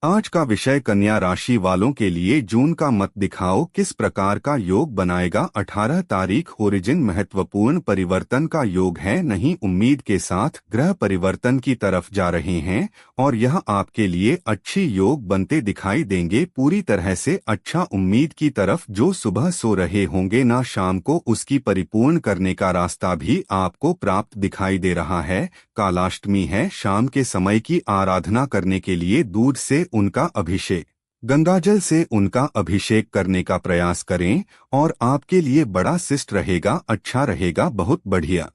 आज का विषय कन्या राशि वालों के लिए जून का मत दिखाओ किस प्रकार का योग बनाएगा। 18 तारीख ओरिजिन महत्वपूर्ण परिवर्तन का योग है। नहीं उम्मीद के साथ ग्रह परिवर्तन की तरफ जा रहे हैं और यह आपके लिए अच्छी योग बनते दिखाई देंगे। पूरी तरह से अच्छा उम्मीद की तरफ जो सुबह सो रहे होंगे ना शाम को उसकी परिपूर्ण करने का रास्ता भी आपको प्राप्त दिखाई दे रहा है। कालाष्टमी है, शाम के समय की आराधना करने के लिए दूध से उनका अभिषेक, गंगाजल से उनका अभिषेक करने का प्रयास करें और आपके लिए बड़ा शिष्ट रहेगा, अच्छा रहेगा, बहुत बढ़िया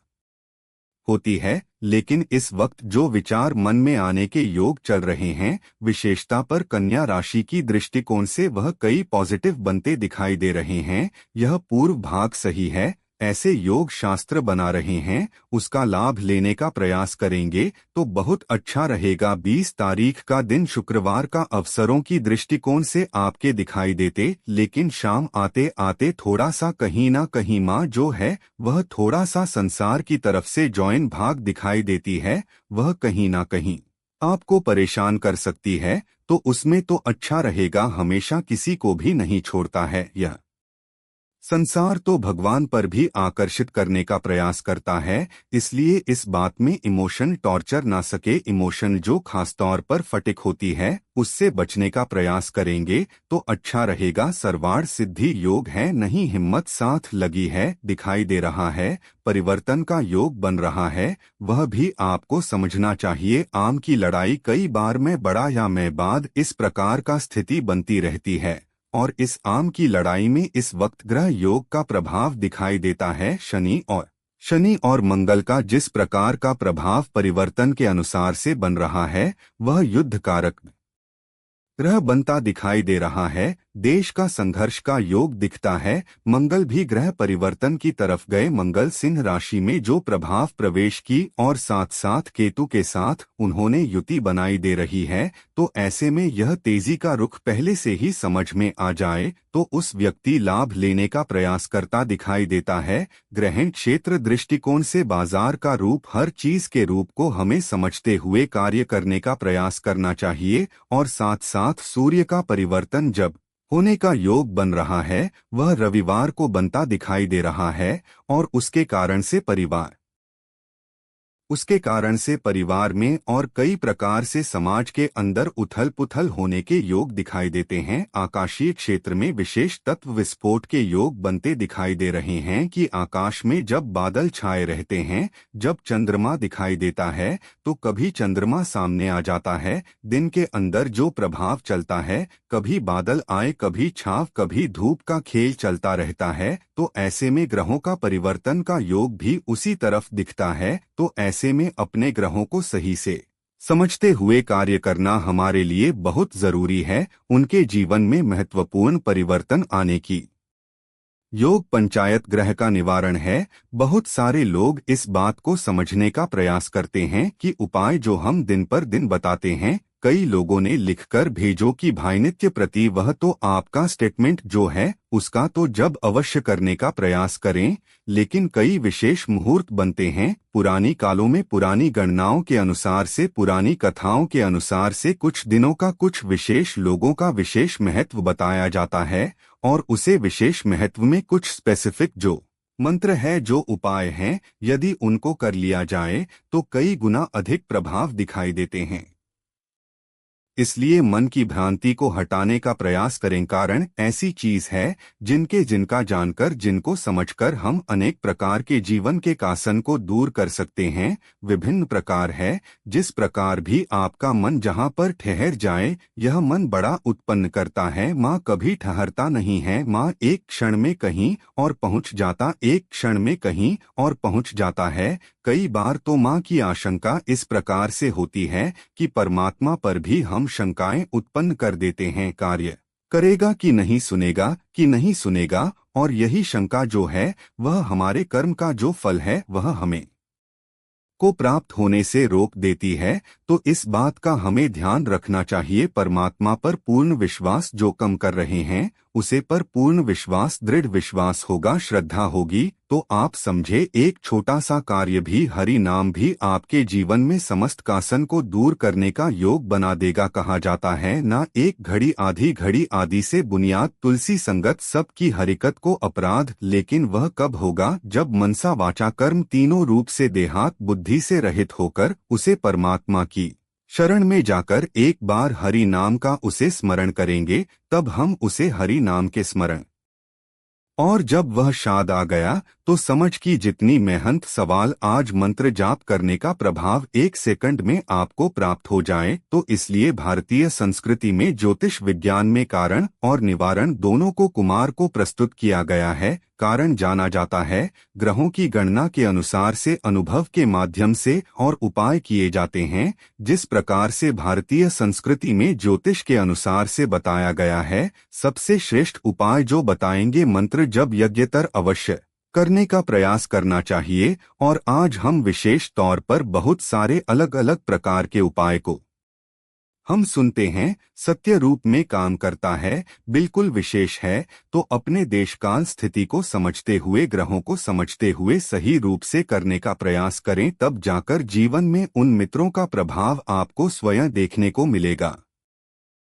होती है। लेकिन इस वक्त जो विचार मन में आने के योग चल रहे हैं, विशेषता पर कन्या राशि की दृष्टिकोण से वह कई पॉजिटिव बनते दिखाई दे रहे हैं। यह पूर्व भाग सही है, ऐसे योग शास्त्र बना रहे हैं, उसका लाभ लेने का प्रयास करेंगे तो बहुत अच्छा रहेगा। 20 तारीख का दिन शुक्रवार का अवसरों की दृष्टिकोण से आपके दिखाई देते, लेकिन शाम आते आते थोड़ा सा कहीं ना कहीं माँ जो है वह थोड़ा सा संसार की तरफ से जॉइन भाग दिखाई देती है। वह कहीं ना कहीं आपको परेशान कर सकती है, तो उसमें तो अच्छा रहेगा, हमेशा किसी को भी नहीं छोड़ता है। यह संसार तो भगवान पर भी आकर्षित करने का प्रयास करता है, इसलिए इस बात में इमोशन टॉर्चर ना सके। इमोशन जो खासतौर पर फटिक होती है उससे बचने का प्रयास करेंगे तो अच्छा रहेगा। सरवाड़ सिद्धि योग है, नहीं हिम्मत साथ लगी है, दिखाई दे रहा है। परिवर्तन का योग बन रहा है, वह भी आपको समझना चाहिए। आम की लड़ाई कई बार मैं बड़ा या मैं बाद, इस प्रकार का स्थिति बनती रहती है और इस आम की लड़ाई में इस वक्त ग्रह योग का प्रभाव दिखाई देता है। शनि और मंगल का जिस प्रकार का प्रभाव परिवर्तन के अनुसार से बन रहा है वह युद्ध कारक ग्रह बनता दिखाई दे रहा है। देश का संघर्ष का योग दिखता है। मंगल भी ग्रह परिवर्तन की तरफ गए। मंगल सिंह राशि में जो प्रभाव प्रवेश की और साथ साथ केतु के साथ उन्होंने युति बनाई दे रही है, तो ऐसे में यह तेजी का रुख पहले से ही समझ में आ जाए तो उस व्यक्ति लाभ लेने का प्रयास करता दिखाई देता है। ग्रहण क्षेत्र दृष्टिकोण से बाजार का रूप, हर चीज के रूप को हमें समझते हुए कार्य करने का प्रयास करना चाहिए। और साथ साथ सूर्य का परिवर्तन जब होने का योग बन रहा है वह रविवार को बनता दिखाई दे रहा है और उसके कारण से परिवार में और कई प्रकार से समाज के अंदर उथल पुथल होने के योग दिखाई देते हैं। आकाशीय क्षेत्र में विशेष तत्व विस्फोट के योग बनते दिखाई दे रहे हैं कि आकाश में जब बादल छाए रहते हैं, जब चंद्रमा दिखाई देता है तो कभी चंद्रमा सामने आ जाता है। दिन के अंदर जो प्रभाव चलता है, कभी बादल आए, कभी छाव, कभी धूप का खेल चलता रहता है, तो ऐसे में ग्रहों का परिवर्तन का योग भी उसी तरफ दिखता है। तो ऐसे में अपने ग्रहों को सही से समझते हुए कार्य करना हमारे लिए बहुत जरूरी है। उनके जीवन में महत्वपूर्ण परिवर्तन आने की योग पंचायत ग्रह का निवारण है। बहुत सारे लोग इस बात को समझने का प्रयास करते हैं कि उपाय जो हम दिन पर दिन बताते हैं, कई लोगों ने लिखकर भेजो कि भाई नित्य प्रति वह तो आपका स्टेटमेंट जो है उसका तो जब अवश्य करने का प्रयास करें। लेकिन कई विशेष मुहूर्त बनते हैं पुरानी कालों में, पुरानी गणनाओं के अनुसार से, पुरानी कथाओं के अनुसार से कुछ दिनों का, कुछ विशेष लोगों का विशेष महत्व बताया जाता है और उसे विशेष महत्व में कुछ स्पेसिफिक जो मंत्र है, जो उपाय हैं, यदि उनको कर लिया जाए तो कई गुना अधिक प्रभाव दिखाई देते हैं। इसलिए मन की भ्रांति को हटाने का प्रयास करें। कारण ऐसी चीज है जिनका जानकर, जिनको समझकर हम अनेक प्रकार के जीवन के कासन को दूर कर सकते हैं। विभिन्न प्रकार है, जिस प्रकार भी आपका मन जहां पर ठहर जाए, यह मन बड़ा उत्पन्न करता है। माँ कभी ठहरता नहीं है, माँ एक क्षण में कहीं और पहुंच जाता, एक क्षण में कहीं और पहुंच जाता है। कई बार तो माँ की आशंका इस प्रकार से होती है कि परमात्मा पर भी हम शंकाएं उत्पन्न कर देते हैं, कार्य करेगा कि नहीं सुनेगा, और यही शंका जो है वह हमारे कर्म का जो फल है वह हमें को प्राप्त होने से रोक देती है। तो इस बात का हमें ध्यान रखना चाहिए। परमात्मा पर पूर्ण विश्वास जो कम कर रहे हैं, उसे पर पूर्ण विश्वास, दृढ़ विश्वास होगा, श्रद्धा होगी, तो आप समझे एक छोटा सा कार्य भी, हरि नाम भी आपके जीवन में समस्त कासन को दूर करने का योग बना देगा। कहा जाता है ना, एक घड़ी आधी घड़ी आदि से बुनियाद तुलसी संगत सब की हरकत को अपराध, लेकिन वह कब होगा जब मनसा वाचा कर्म तीनों रूप से देहात बुद्धि से रहित होकर उसे परमात्मा की शरण में जाकर एक बार हरि नाम का उसे स्मरण करेंगे, तब हम उसे हरि नाम के स्मरण। और जब वह शाद आ गया तो समझ की जितनी मेहनत सवाल आज मंत्र जाप करने का प्रभाव 1 सेकंड में आपको प्राप्त हो जाए। तो इसलिए भारतीय संस्कृति में ज्योतिष विज्ञान में कारण और निवारण दोनों को कुमार को प्रस्तुत किया गया है। कारण जाना जाता है, ग्रहों की गणना के अनुसार से अनुभव के माध्यम से और उपाय किए जाते हैं। जिस प्रकार से भारतीय संस्कृति में ज्योतिष के अनुसार से बताया गया है, सबसे श्रेष्ठ उपाय जो बताएंगे मंत्र जब यज्ञतर अवश्य करने का प्रयास करना चाहिए। और आज हम विशेष तौर पर बहुत सारे अलग अलग प्रकार के उपाय को हम सुनते हैं, सत्य रूप में काम करता है, बिल्कुल विशेष है। तो अपने देश काल स्थिति को समझते हुए, ग्रहों को समझते हुए सही रूप से करने का प्रयास करें, तब जाकर जीवन में उन मित्रों का प्रभाव आपको स्वयं देखने को मिलेगा।